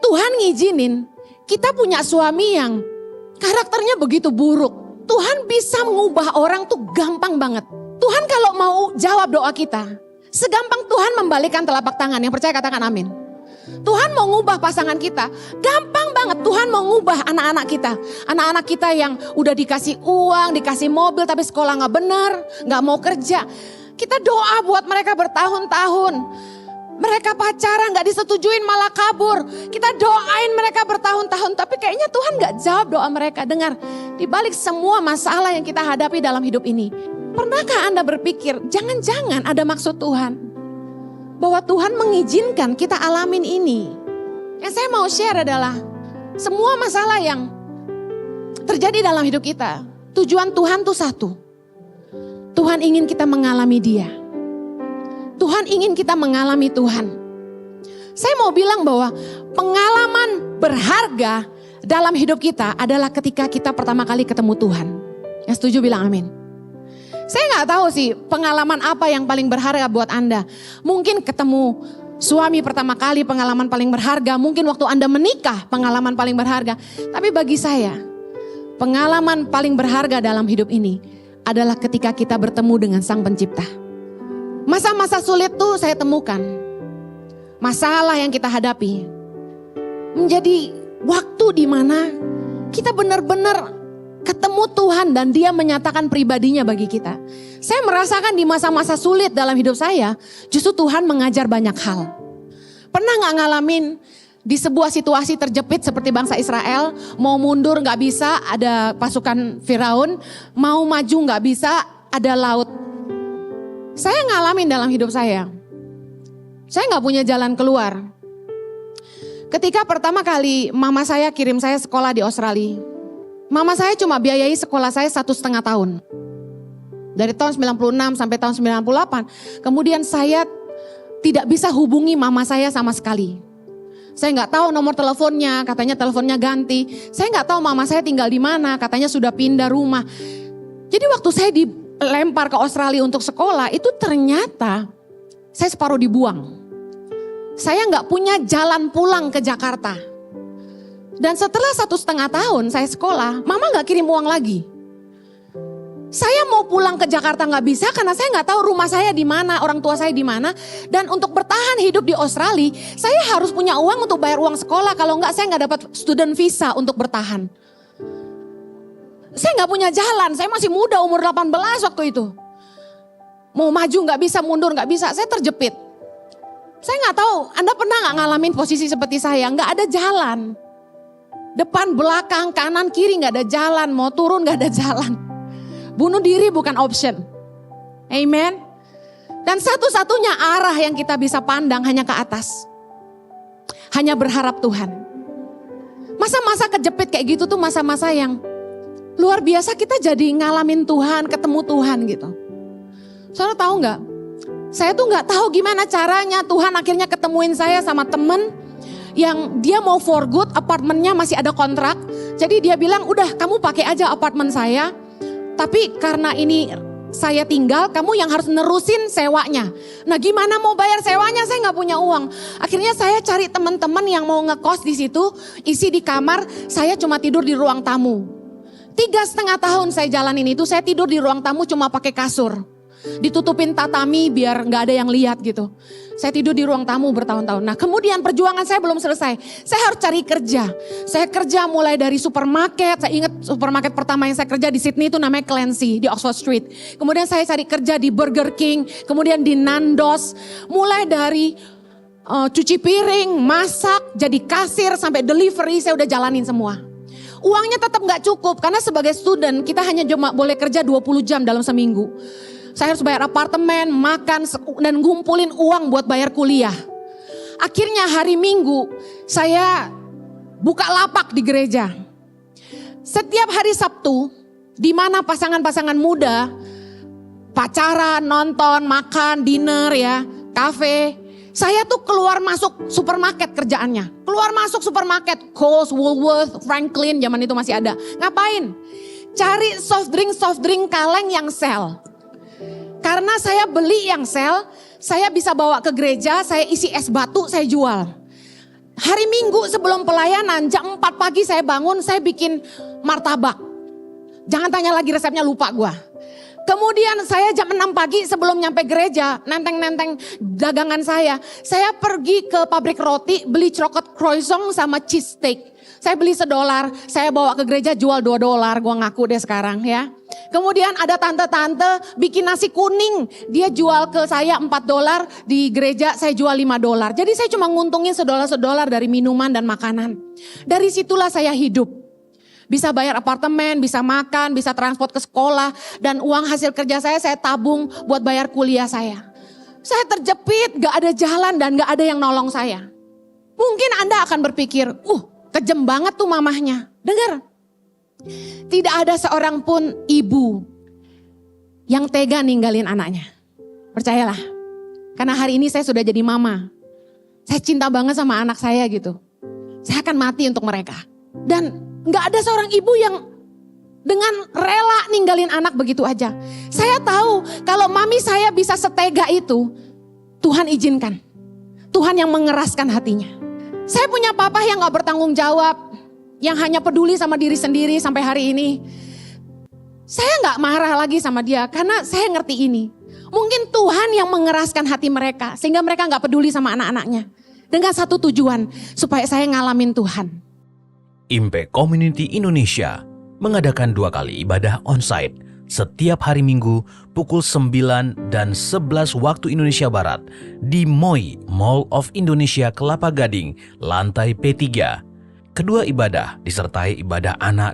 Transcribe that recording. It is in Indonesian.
Tuhan ngizinin kita punya suami yang karakternya begitu buruk, Tuhan bisa mengubah orang tuh gampang banget. Tuhan kalau mau jawab doa kita, segampang Tuhan membalikkan telapak tangan. Yang percaya katakan amin. Tuhan mau ngubah pasangan kita, gampang banget. Tuhan mau ngubah anak-anak kita. Anak-anak kita yang udah dikasih uang, dikasih mobil tapi sekolah gak benar, gak mau kerja. Kita doa buat mereka bertahun-tahun. Mereka pacaran gak disetujuin malah kabur. Kita doain mereka bertahun-tahun tapi kayaknya Tuhan gak jawab doa mereka. Dengar, di balik semua masalah yang kita hadapi dalam hidup ini, pernahkah Anda berpikir jangan-jangan ada maksud Tuhan? Bahwa Tuhan mengizinkan kita alamin ini. Yang saya mau share adalah semua masalah yang terjadi dalam hidup kita, tujuan Tuhan tuh satu. Tuhan ingin kita mengalami Dia. Tuhan ingin kita mengalami Tuhan. Saya mau bilang bahwa pengalaman berharga dalam hidup kita adalah ketika kita pertama kali ketemu Tuhan. Yang setuju bilang amin. Saya gak tahu sih pengalaman apa yang paling berharga buat Anda. Mungkin ketemu suami pertama kali pengalaman paling berharga. Mungkin waktu Anda menikah pengalaman paling berharga. Tapi bagi saya pengalaman paling berharga dalam hidup ini adalah ketika kita bertemu dengan Sang Pencipta. Masa-masa sulit tuh saya temukan. Masalah yang kita hadapi menjadi waktu di mana kita benar-benar ketemu Tuhan dan Dia menyatakan pribadinya bagi kita. Saya merasakan di masa-masa sulit dalam hidup saya, justru Tuhan mengajar banyak hal. Pernah gak ngalamin di sebuah situasi terjepit seperti bangsa Israel, mau mundur gak bisa, ada pasukan Firaun, mau maju gak bisa, ada laut. Saya ngalamin dalam hidup saya gak punya jalan keluar. Ketika pertama kali mama saya kirim saya sekolah di Australia, mama saya cuma biayai sekolah saya 1,5 tahun. Dari tahun 96 sampai tahun 98. Kemudian saya tidak bisa hubungi mama saya sama sekali. Saya nggak tahu nomor teleponnya, katanya teleponnya ganti. Saya nggak tahu mama saya tinggal di mana, katanya sudah pindah rumah. Jadi waktu saya dilempar ke Australia untuk sekolah, itu ternyata saya separuh dibuang. Saya nggak punya jalan pulang ke Jakarta. Dan setelah 1,5 tahun saya sekolah, mama gak kirim uang lagi. Saya mau pulang ke Jakarta gak bisa karena saya gak tahu rumah saya di mana, orang tua saya di mana. Dan untuk bertahan hidup di Australia, saya harus punya uang untuk bayar uang sekolah. Kalau enggak saya gak dapat student visa untuk bertahan. Saya gak punya jalan, saya masih muda umur 18 waktu itu. Mau maju gak bisa, mundur gak bisa, saya terjepit. Saya gak tahu, Anda pernah gak ngalamin posisi seperti saya, gak ada jalan. Depan, belakang, kanan, kiri gak ada jalan. Mau turun gak ada jalan. Bunuh diri bukan option. Amen. Dan satu-satunya arah yang kita bisa pandang hanya ke atas. Hanya berharap Tuhan. Masa-masa kejepit kayak gitu tuh masa-masa yang luar biasa, kita jadi ngalamin Tuhan, ketemu Tuhan gitu. Saudara tahu gak? Saya tuh gak tahu gimana caranya Tuhan akhirnya ketemuin saya sama temen yang dia mau for good, apartemennya masih ada kontrak. Jadi dia bilang, udah kamu pakai aja apartemen saya. Tapi karena ini saya tinggal, kamu yang harus nerusin sewanya. Nah gimana mau bayar sewanya, saya gak punya uang. Akhirnya saya cari teman-teman yang mau ngekos di situ, isi di kamar, saya cuma tidur di ruang tamu. 3,5 tahun saya jalanin itu, saya tidur di ruang tamu cuma pakai kasur. Ditutupin tatami biar gak ada yang lihat gitu. Saya tidur di ruang tamu bertahun-tahun. Nah kemudian perjuangan saya belum selesai. Saya harus cari kerja. Saya kerja mulai dari supermarket. Saya ingat supermarket pertama yang saya kerja di Sydney itu namanya Clancy di Oxford Street. Kemudian saya cari kerja di Burger King. Kemudian di Nandos. Mulai dari cuci piring, masak, jadi kasir sampai delivery saya udah jalanin semua. Uangnya tetap gak cukup karena sebagai student kita hanya cuma boleh kerja 20 jam dalam seminggu. Saya harus bayar apartemen, makan, dan ngumpulin uang buat bayar kuliah. Akhirnya hari Minggu saya buka lapak di gereja. Setiap hari Sabtu, di mana pasangan-pasangan muda pacaran, nonton, makan, dinner ya, kafe. Saya tuh keluar masuk supermarket kerjaannya. Keluar masuk supermarket, Coles, Woolworth, Franklin, zaman itu masih ada. Ngapain? Cari soft drink kaleng yang sell. Karena saya beli yang sel, saya bisa bawa ke gereja, saya isi es batu, saya jual. Hari Minggu sebelum pelayanan jam 4 pagi saya bangun, saya bikin martabak. Jangan tanya lagi resepnya, lupa gua. Kemudian saya jam 6 pagi sebelum nyampe gereja, nenteng-nenteng dagangan saya pergi ke pabrik roti, beli coklat croissant sama cheese steak. Saya beli $1, saya bawa ke gereja jual $2, gua ngaku deh sekarang ya. Kemudian ada tante-tante bikin nasi kuning, dia jual ke saya $4, di gereja saya jual $5. Jadi saya cuma nguntungin $1 dari minuman dan makanan. Dari situlah saya hidup. Bisa bayar apartemen, bisa makan, bisa transport ke sekolah. Dan uang hasil kerja saya tabung buat bayar kuliah saya. Saya terjepit, gak ada jalan dan gak ada yang nolong saya. Mungkin Anda akan berpikir, kejem banget tuh mamahnya. Dengar, tidak ada seorang pun ibu yang tega ninggalin anaknya. Percayalah, karena hari ini saya sudah jadi mama. Saya cinta banget sama anak saya gitu. Saya akan mati untuk mereka. Dan gak ada seorang ibu yang dengan rela ninggalin anak begitu aja. Saya tahu kalau mami saya bisa setega itu, Tuhan izinkan. Tuhan yang mengeraskan hatinya. Saya punya papa yang gak bertanggung jawab, yang hanya peduli sama diri sendiri sampai hari ini. Saya gak marah lagi sama dia karena saya ngerti ini. Mungkin Tuhan yang mengeraskan hati mereka sehingga mereka gak peduli sama anak-anaknya. Dengan satu tujuan, supaya saya ngalamin Tuhan. Impact Community Indonesia mengadakan 2 kali ibadah onsite setiap hari Minggu pukul 9 dan 11 waktu Indonesia Barat di MOI Mall of Indonesia Kelapa Gading, lantai P3. Kedua ibadah disertai ibadah anak dan